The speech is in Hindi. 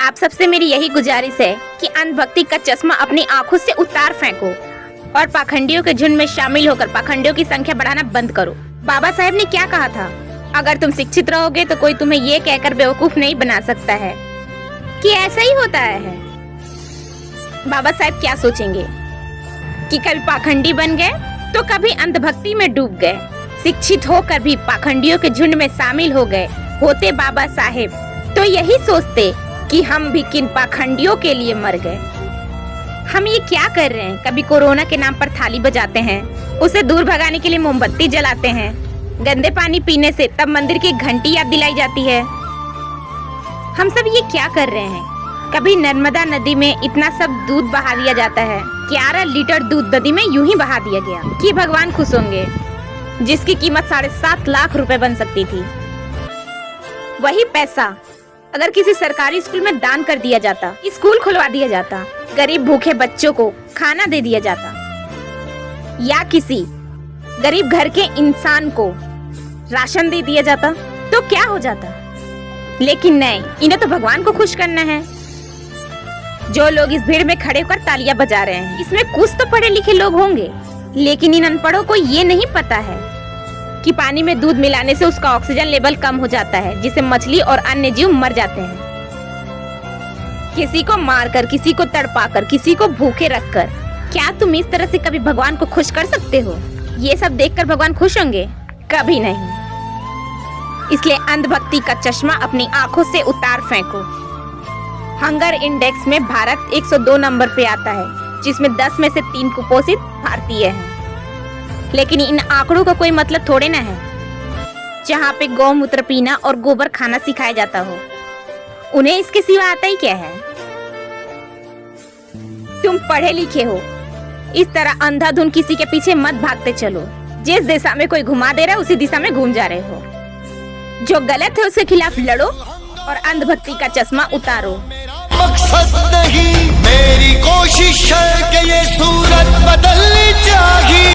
आप सबसे मेरी यही गुजारिश है कि अंधभक्ति का चश्मा अपनी आंखों से उतार फेंको और पाखंडियों के झुंड में शामिल होकर पाखंडियों की संख्या बढ़ाना बंद करो। बाबा साहेब ने क्या कहा था? अगर तुम शिक्षित रहोगे तो कोई तुम्हें ये कहकर बेवकूफ नहीं बना सकता है कि ऐसा ही होता है। बाबा साहेब क्या सोचेंगे कि कभी पाखंडी बन गए तो कभी अंधभक्ति में डूब गए, शिक्षित होकर भी पाखंडियों के झुंड में शामिल हो गए होते बाबा साहेब तो यही सोचते कि हम भी किन पाखंडियों के लिए मर गए। हम ये क्या कर रहे हैं? कभी कोरोना के नाम पर थाली बजाते हैं, उसे दूर भगाने के लिए मोमबत्ती जलाते हैं। गंदे पानी पीने से तब मंदिर की घंटी याद दिलाई जाती है। हम सब ये क्या कर रहे हैं? कभी नर्मदा नदी में इतना सब दूध बहा दिया जाता है, 11 लीटर दूध नदी में यूं ही बहा दिया गया कि भगवान खुश होंगे, जिसकी कीमत 7.5 लाख रुपए बन सकती थी। वही पैसा अगर किसी सरकारी स्कूल में दान कर दिया जाता, स्कूल खुलवा दिया जाता, गरीब भूखे बच्चों को खाना दे दिया जाता, या किसी गरीब घर के इंसान को राशन दे दिया जाता तो क्या हो जाता? लेकिन नहीं, इन्हें तो भगवान को खुश करना है। जो लोग इस भीड़ में खड़े होकर तालियां बजा रहे हैं, इसमें कुछ तो पढ़े लिखे लोग होंगे, लेकिन इन अनपढ़ों को ये नहीं पता है कि पानी में दूध मिलाने से उसका ऑक्सीजन लेवल कम हो जाता है, जिससे मछली और अन्य जीव मर जाते हैं। किसी को मारकर, किसी को तड़पाकर, किसी को भूखे रखकर क्या तुम इस तरह से कभी भगवान को खुश कर सकते हो? ये सब देखकर भगवान खुश होंगे? कभी नहीं। इसलिए अंधभक्ति का चश्मा अपनी आंखों से उतार फेंको। हंगर इंडेक्स में भारत 102 नंबर पे आता है, जिसमें 10 में से 3 कुपोषित भारतीय हैं। लेकिन इन आंकड़ों का कोई मतलब थोड़े ना है। जहाँ पे गौमूत्र पीना और गोबर खाना सिखाया जाता हो, उन्हें इसके सिवा आता ही क्या है? तुम पढ़े लिखे हो, इस तरह अंधाधुन किसी के पीछे मत भागते चलो। जिस दिशा में कोई घुमा दे रहा है उसी दिशा में घूम जा रहे हो। जो गलत है उसके खिलाफ लड़ो और अंधभक्ति का चश्मा उतारो। मकसद नहीं मेरी कोशिश है कि ये सूरत बदलनी चाहिए।